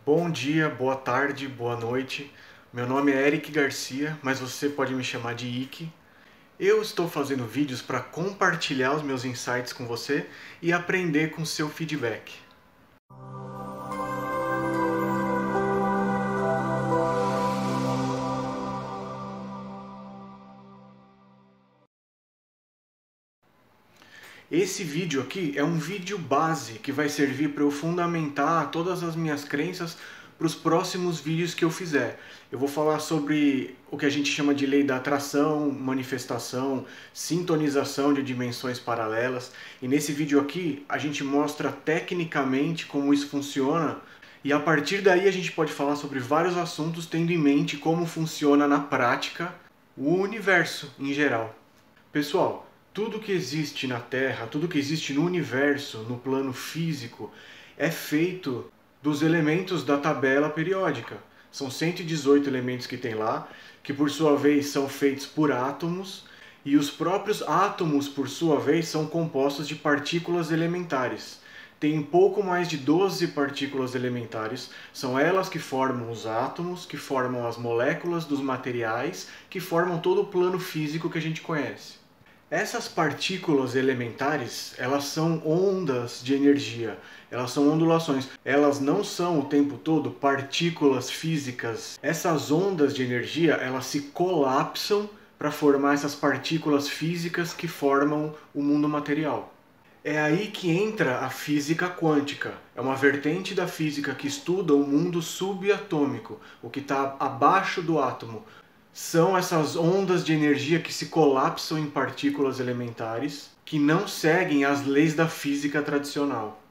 Bom dia, boa tarde, boa noite. Meu nome é Eric Garcia, mas você pode me chamar de Ike. Eu estou fazendo vídeos para compartilhar os meus insights com você e aprender com seu feedback. Esse vídeo aqui é um vídeo base que vai servir para eu fundamentar todas as minhas crenças para os próximos vídeos que eu fizer. Eu vou falar sobre o que a gente chama de lei da atração, manifestação, sintonização de dimensões paralelas. E nesse vídeo aqui a gente mostra tecnicamente como isso funciona. E a partir daí a gente pode falar sobre vários assuntos tendo em mente como funciona na prática o universo em geral. Pessoal, tudo que existe na Terra, tudo que existe no universo, no plano físico, é feito dos elementos da tabela periódica. São 118 elementos que tem lá, que por sua vez são feitos por átomos, e os próprios átomos, por sua vez, são compostos de partículas elementares. Tem um pouco mais de 12 partículas elementares, são elas que formam os átomos, que formam as moléculas dos materiais, que formam todo o plano físico que a gente conhece. Essas partículas elementares, elas são ondas de energia, elas são ondulações, elas não são o tempo todo partículas físicas. Essas ondas de energia, elas se colapsam para formar essas partículas físicas que formam o mundo material. É aí que entra a física quântica. É uma vertente da física que estuda o mundo subatômico, o que está abaixo do átomo. São essas ondas de energia que se colapsam em partículas elementares que não seguem as leis da física tradicional.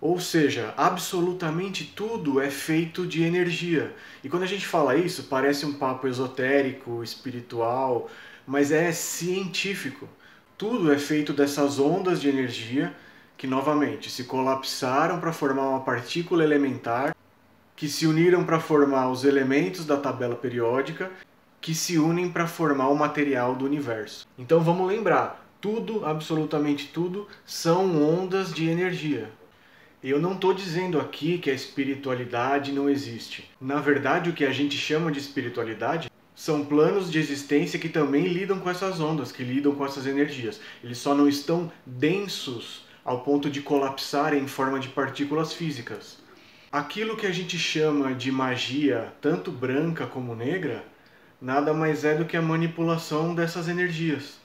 Ou seja, absolutamente tudo é feito de energia. E quando a gente fala isso, parece um papo esotérico, espiritual, mas é científico. Tudo é feito dessas ondas de energia que, novamente, se colapsaram para formar uma partícula elementar, que se uniram para formar os elementos da tabela periódica, que se unem para formar o material do universo. Então vamos lembrar, tudo, absolutamente tudo, são ondas de energia. Eu não estou dizendo aqui que a espiritualidade não existe. Na verdade, o que a gente chama de espiritualidade são planos de existência que também lidam com essas ondas, que lidam com essas energias. Eles só não estão densos ao ponto de colapsarem em forma de partículas físicas. Aquilo que a gente chama de magia, tanto branca como negra, nada mais é do que a manipulação dessas energias.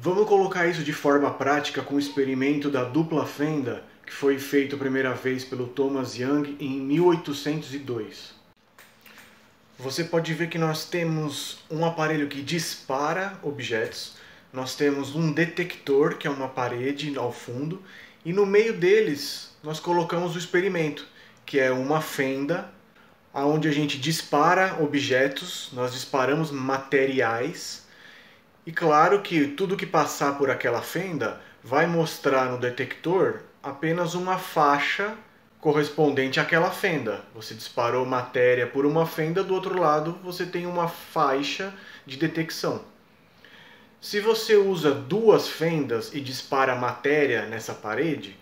Vamos colocar isso de forma prática com o experimento da dupla fenda, que foi feito a primeira vez pelo Thomas Young em 1802. Você pode ver que nós temos um aparelho que dispara objetos, nós temos um detector, que é uma parede ao fundo, e no meio deles nós colocamos o experimento, que é uma fenda onde a gente dispara objetos, nós disparamos materiais, e claro que tudo que passar por aquela fenda vai mostrar no detector apenas uma faixa correspondente àquela fenda. Você disparou matéria por uma fenda, do outro lado você tem uma faixa de detecção. Se você usa duas fendas e dispara matéria nessa parede,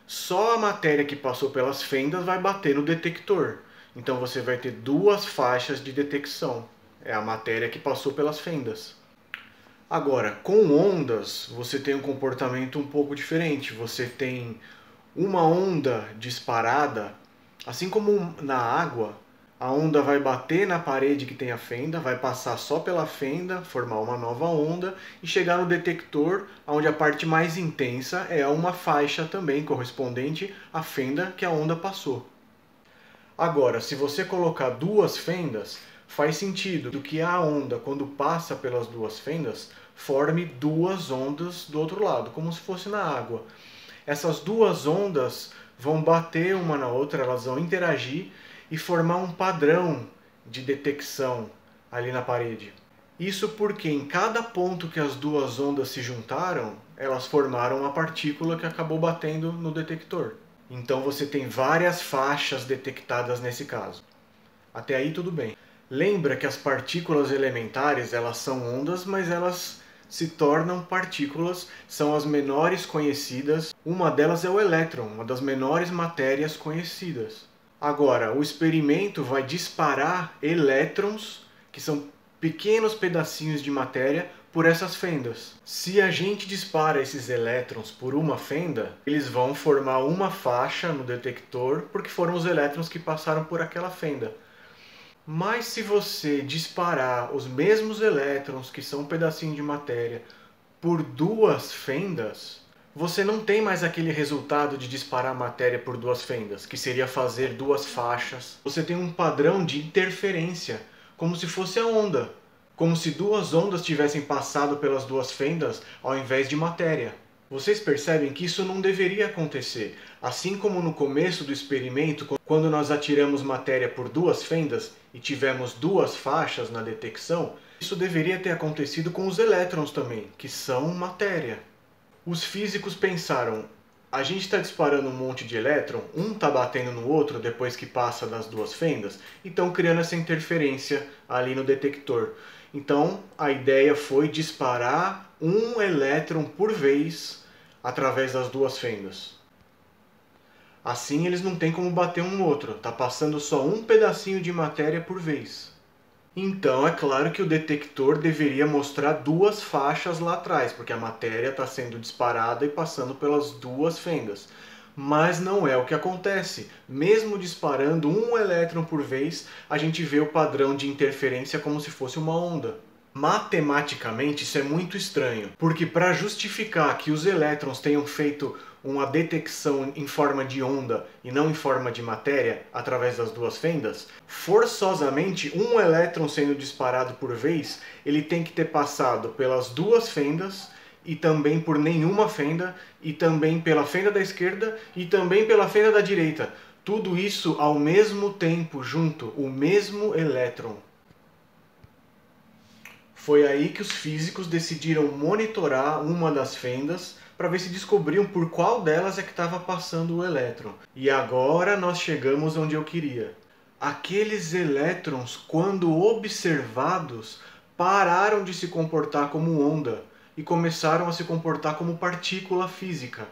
só a matéria que passou pelas fendas vai bater no detector. Então você vai ter duas faixas de detecção. É a matéria que passou pelas fendas. Agora, com ondas, você tem um comportamento um pouco diferente. Você tem uma onda disparada, assim como na água, a onda vai bater na parede que tem a fenda, vai passar só pela fenda, formar uma nova onda e chegar no detector, onde a parte mais intensa é uma faixa também correspondente à fenda que a onda passou. Agora, se você colocar duas fendas, faz sentido do que a onda, quando passa pelas duas fendas, forme duas ondas do outro lado, como se fosse na água. Essas duas ondas vão bater uma na outra, elas vão interagir e formar um padrão de detecção ali na parede. Isso porque em cada ponto que as duas ondas se juntaram, elas formaram uma partícula que acabou batendo no detector. Então você tem várias faixas detectadas nesse caso. Até aí tudo bem. Lembra que as partículas elementares, elas são ondas, mas elas se tornam partículas, são as menores conhecidas. Uma delas é o elétron, uma das menores matérias conhecidas. Agora, o experimento vai disparar elétrons, que são pequenos pedacinhos de matéria, por essas fendas. Se a gente dispara esses elétrons por uma fenda, eles vão formar uma faixa no detector, porque foram os elétrons que passaram por aquela fenda. Mas se você disparar os mesmos elétrons, que são um pedacinho de matéria, por duas fendas, você não tem mais aquele resultado de disparar matéria por duas fendas, que seria fazer duas faixas. Você tem um padrão de interferência, como se fosse a onda. Como se duas ondas tivessem passado pelas duas fendas ao invés de matéria. Vocês percebem que isso não deveria acontecer. Assim como no começo do experimento, quando nós atiramos matéria por duas fendas e tivemos duas faixas na detecção, isso deveria ter acontecido com os elétrons também, que são matéria. Os físicos pensaram, a gente está disparando um monte de elétron, um está batendo no outro depois que passa das duas fendas, e estão criando essa interferência ali no detector. Então a ideia foi disparar um elétron por vez através das duas fendas. Assim eles não têm como bater um no outro, está passando só um pedacinho de matéria por vez. Então é claro que o detector deveria mostrar duas faixas lá atrás, porque a matéria está sendo disparada e passando pelas duas fendas. Mas não é o que acontece. Mesmo disparando um elétron por vez, a gente vê o padrão de interferência como se fosse uma onda. Matematicamente isso é muito estranho, porque para justificar que os elétrons tenham feito uma detecção em forma de onda e não em forma de matéria através das duas fendas, forçosamente um elétron sendo disparado por vez, ele tem que ter passado pelas duas fendas e também por nenhuma fenda, e também pela fenda da esquerda e também pela fenda da direita. Tudo isso ao mesmo tempo, junto, o mesmo elétron. Foi aí que os físicos decidiram monitorar uma das fendas para ver se descobriam por qual delas é que estava passando o elétron. E agora nós chegamos onde eu queria. Aqueles elétrons, quando observados, pararam de se comportar como onda e começaram a se comportar como partícula física.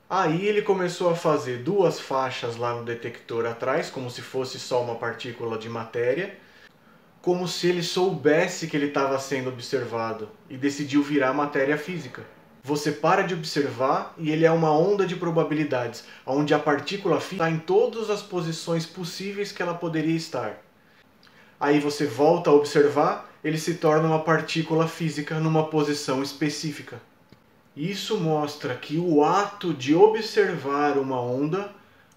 Aí ele começou a fazer duas faixas lá no detector atrás, como se fosse só uma partícula de matéria, como se ele soubesse que ele estava sendo observado e decidiu virar matéria física. Você para de observar e ele é uma onda de probabilidades, onde a partícula física está em todas as posições possíveis que ela poderia estar. Aí você volta a observar, ele se torna uma partícula física numa posição específica. Isso mostra que o ato de observar uma onda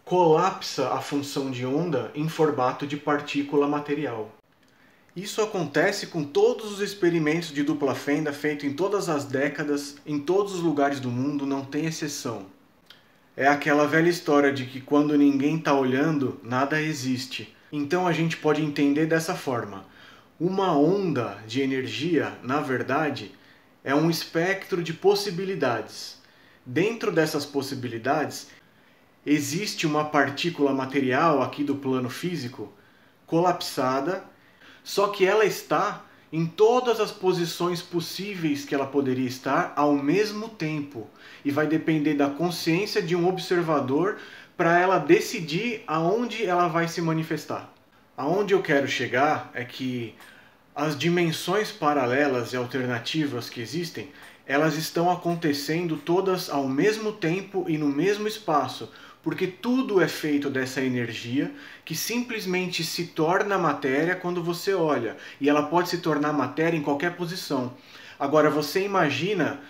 colapsa a função de onda em formato de partícula material. Isso acontece com todos os experimentos de dupla fenda feitos em todas as décadas, em todos os lugares do mundo, não tem exceção. É aquela velha história de que quando ninguém está olhando, nada existe. Então a gente pode entender dessa forma. Uma onda de energia, na verdade, é um espectro de possibilidades. Dentro dessas possibilidades, existe uma partícula material aqui do plano físico colapsada, só que ela está em todas as posições possíveis que ela poderia estar ao mesmo tempo. E vai depender da consciência de um observador para ela decidir aonde ela vai se manifestar. Aonde eu quero chegar é que as dimensões paralelas e alternativas que existem, elas estão acontecendo todas ao mesmo tempo e no mesmo espaço, porque tudo é feito dessa energia que simplesmente se torna matéria quando você olha, e ela pode se tornar matéria em qualquer posição. Agora você imagina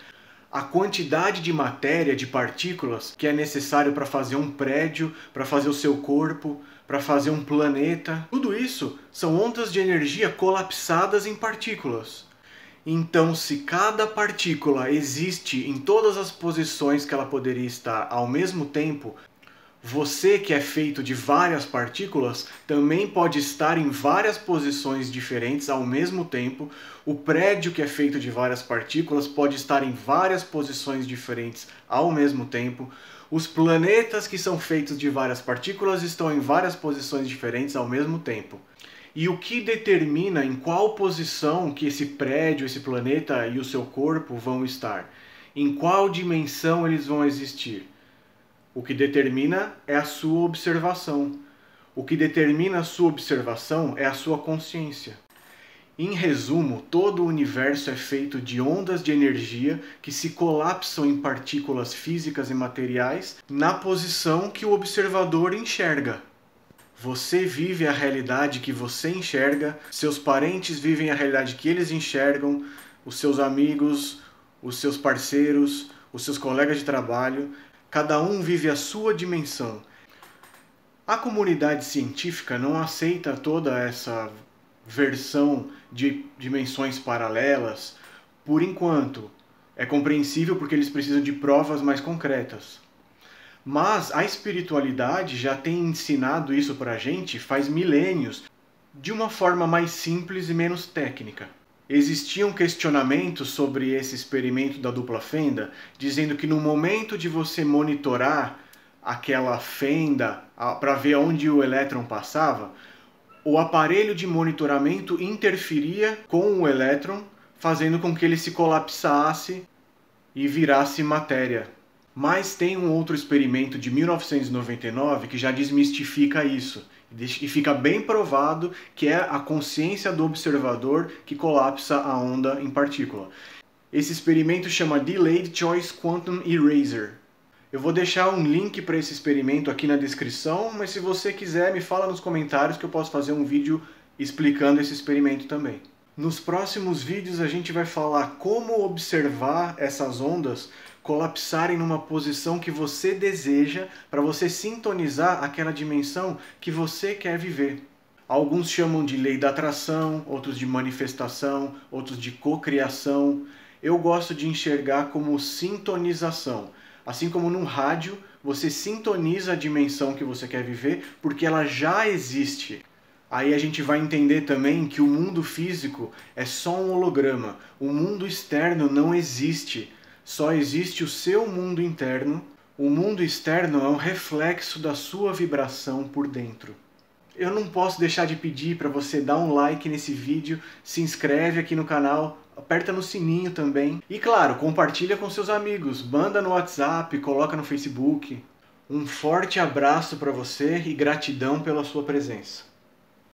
a quantidade de matéria, de partículas que é necessário para fazer um prédio, para fazer o seu corpo, para fazer um planeta. Tudo isso são ondas de energia colapsadas em partículas. Então, se cada partícula existe em todas as posições que ela poderia estar ao mesmo tempo, você que é feito de várias partículas também pode estar em várias posições diferentes ao mesmo tempo. O prédio que é feito de várias partículas pode estar em várias posições diferentes ao mesmo tempo. Os planetas que são feitos de várias partículas estão em várias posições diferentes ao mesmo tempo. E o que determina em qual posição que esse prédio, esse planeta e o seu corpo vão estar? Em qual dimensão eles vão existir? O que determina é a sua observação. O que determina a sua observação é a sua consciência. Em resumo, todo o universo é feito de ondas de energia que se colapsam em partículas físicas e materiais na posição que o observador enxerga. Você vive a realidade que você enxerga, seus parentes vivem a realidade que eles enxergam, os seus amigos, os seus parceiros, os seus colegas de trabalho, cada um vive a sua dimensão. A comunidade científica não aceita toda essa versão de dimensões paralelas, por enquanto. É compreensível porque eles precisam de provas mais concretas. Mas a espiritualidade já tem ensinado isso pra gente faz milênios, de uma forma mais simples e menos técnica. Existiam questionamentos sobre esse experimento da dupla fenda, dizendo que no momento de você monitorar aquela fenda para ver onde o elétron passava, o aparelho de monitoramento interferia com o elétron, fazendo com que ele se colapsasse e virasse matéria. Mas tem um outro experimento de 1999 que já desmistifica isso. E fica bem provado que é a consciência do observador que colapsa a onda em partícula. Esse experimento chama Delayed Choice Quantum Eraser. Eu vou deixar um link para esse experimento aqui na descrição, mas se você quiser, me fala nos comentários que eu posso fazer um vídeo explicando esse experimento também. Nos próximos vídeos a gente vai falar como observar essas ondas colapsarem numa posição que você deseja para você sintonizar aquela dimensão que você quer viver. Alguns chamam de lei da atração, outros de manifestação, outros de cocriação. Eu gosto de enxergar como sintonização. Assim como num rádio, você sintoniza a dimensão que você quer viver porque ela já existe. Aí a gente vai entender também que o mundo físico é só um holograma. O mundo externo não existe. Só existe o seu mundo interno. O mundo externo é um reflexo da sua vibração por dentro. Eu não posso deixar de pedir para você dar um like nesse vídeo, se inscreve aqui no canal, aperta no sininho também. E claro, compartilha com seus amigos, manda no WhatsApp, coloca no Facebook. Um forte abraço para você e gratidão pela sua presença.